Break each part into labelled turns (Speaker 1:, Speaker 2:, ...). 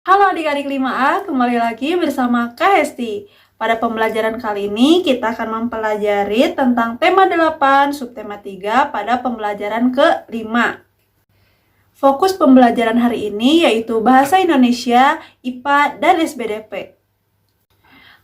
Speaker 1: Halo adik-adik 5A, kembali lagi bersama Kak Hesti. Pada pembelajaran kali ini kita akan mempelajari tentang tema 8, subtema 3 pada pembelajaran ke-5. Fokus pembelajaran hari ini yaitu Bahasa Indonesia, IPA, dan SBDP.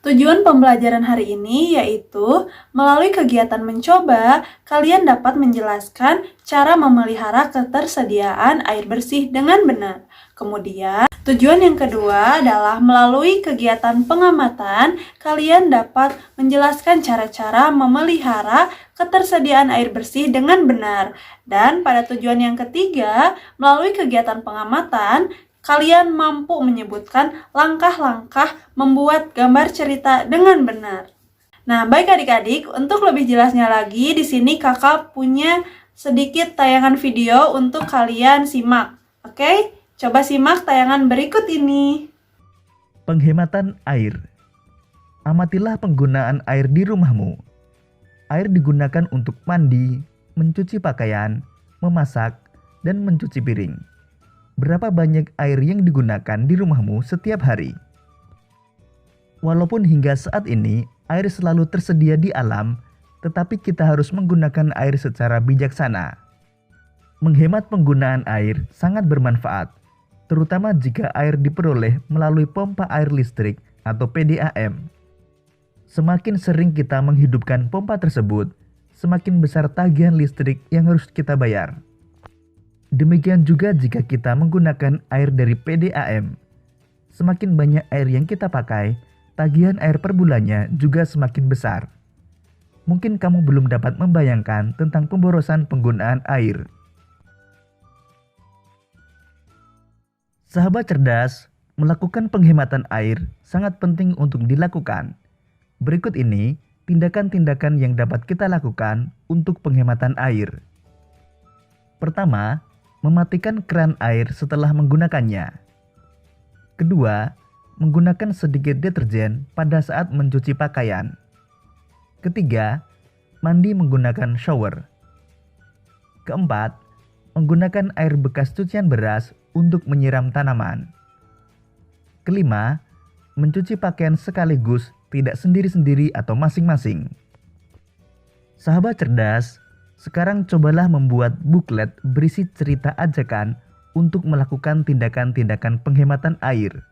Speaker 1: Tujuan pembelajaran hari ini yaitu melalui kegiatan mencoba, kalian dapat menjelaskan cara memelihara ketersediaan air bersih dengan benar. Kemudian, tujuan yang kedua adalah melalui kegiatan pengamatan, kalian dapat menjelaskan cara-cara memelihara ketersediaan air bersih dengan benar. Dan pada tujuan yang ketiga, melalui kegiatan pengamatan, kalian mampu menyebutkan langkah-langkah membuat gambar cerita dengan benar. Nah, baik adik-adik, untuk lebih jelasnya lagi, di sini kakak punya sedikit tayangan video untuk kalian simak. Oke, coba simak tayangan berikut ini.
Speaker 2: Penghematan air. Amatilah penggunaan air di rumahmu. Air digunakan untuk mandi, mencuci pakaian, memasak, dan mencuci piring. Berapa banyak air yang digunakan di rumahmu setiap hari? Walaupun hingga saat ini air selalu tersedia di alam, tetapi kita harus menggunakan air secara bijaksana. Menghemat penggunaan air sangat bermanfaat, terutama jika air diperoleh melalui pompa air listrik atau PDAM. Semakin sering kita menghidupkan pompa tersebut, semakin besar tagihan listrik yang harus kita bayar. Demikian juga jika kita menggunakan air dari PDAM. Semakin banyak air yang kita pakai, tagihan air per bulannya juga semakin besar. Mungkin kamu belum dapat membayangkan tentang pemborosan penggunaan air. Sahabat cerdas, melakukan penghematan air sangat penting untuk dilakukan. Berikut ini tindakan-tindakan yang dapat kita lakukan untuk penghematan air. Pertama, mematikan keran air setelah menggunakannya. Kedua, menggunakan sedikit deterjen pada saat mencuci pakaian. Ketiga, mandi menggunakan shower. Keempat, menggunakan air bekas cucian beras untuk menyiram tanaman. Kelima, mencuci pakaian sekaligus, tidak sendiri-sendiri atau masing-masing. Sahabat cerdas, sekarang cobalah membuat buklet berisi cerita ajakan untuk melakukan tindakan-tindakan penghematan air.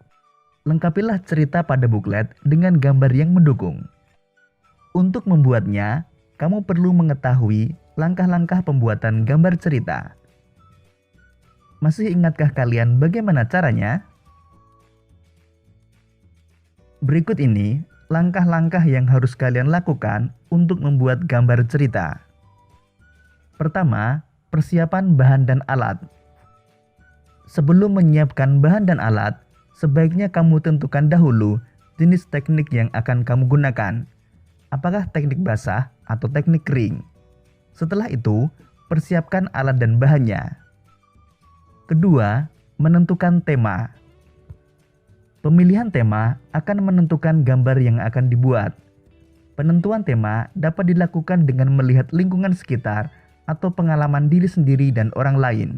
Speaker 2: Lengkapilah cerita pada buklet dengan gambar yang mendukung. Untuk membuatnya, kamu perlu mengetahui langkah-langkah pembuatan gambar cerita. Masih ingatkah kalian bagaimana caranya? Berikut ini langkah-langkah yang harus kalian lakukan untuk membuat gambar cerita. Pertama, persiapan bahan dan alat. Sebelum menyiapkan bahan dan alat, sebaiknya kamu tentukan dahulu jenis teknik yang akan kamu gunakan. Apakah teknik basah atau teknik kering? Setelah itu, persiapkan alat dan bahannya. Kedua, menentukan tema. Pemilihan tema akan menentukan gambar yang akan dibuat. Penentuan tema dapat dilakukan dengan melihat lingkungan sekitar atau pengalaman diri sendiri dan orang lain.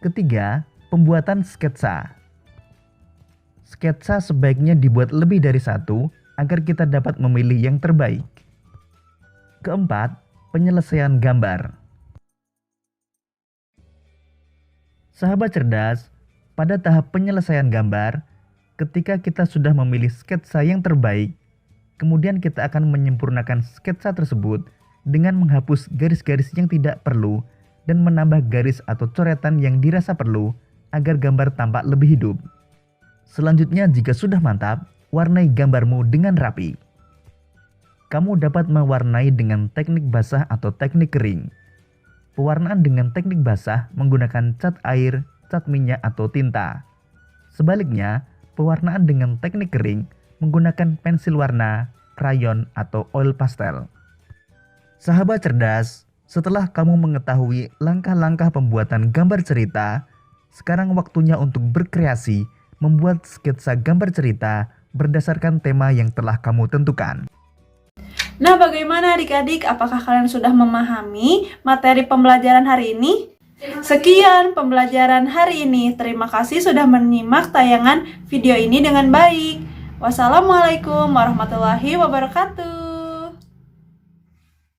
Speaker 2: Ketiga, pembuatan sketsa. Sketsa sebaiknya dibuat lebih dari satu agar kita dapat memilih yang terbaik. Keempat, penyelesaian gambar. Sahabat cerdas, pada tahap penyelesaian gambar, ketika kita sudah memilih sketsa yang terbaik, kemudian kita akan menyempurnakan sketsa tersebut dengan menghapus garis-garis yang tidak perlu dan menambah garis atau coretan yang dirasa perlu agar gambar tampak lebih hidup. Selanjutnya, jika sudah mantap, warnai gambarmu dengan rapi. Kamu dapat mewarnai dengan teknik basah atau teknik kering. Pewarnaan dengan teknik basah menggunakan cat air, cat minyak atau tinta. Sebaliknya, pewarnaan dengan teknik kering menggunakan pensil warna, krayon atau oil pastel. Sahabat cerdas, setelah kamu mengetahui langkah-langkah pembuatan gambar cerita, sekarang waktunya untuk berkreasi, membuat sketsa gambar cerita berdasarkan tema yang telah kamu tentukan.
Speaker 1: Nah, bagaimana adik-adik? Apakah kalian sudah memahami materi pembelajaran hari ini? Sekian pembelajaran hari ini. Terima kasih sudah menyimak tayangan video ini dengan baik. Wassalamualaikum warahmatullahi wabarakatuh.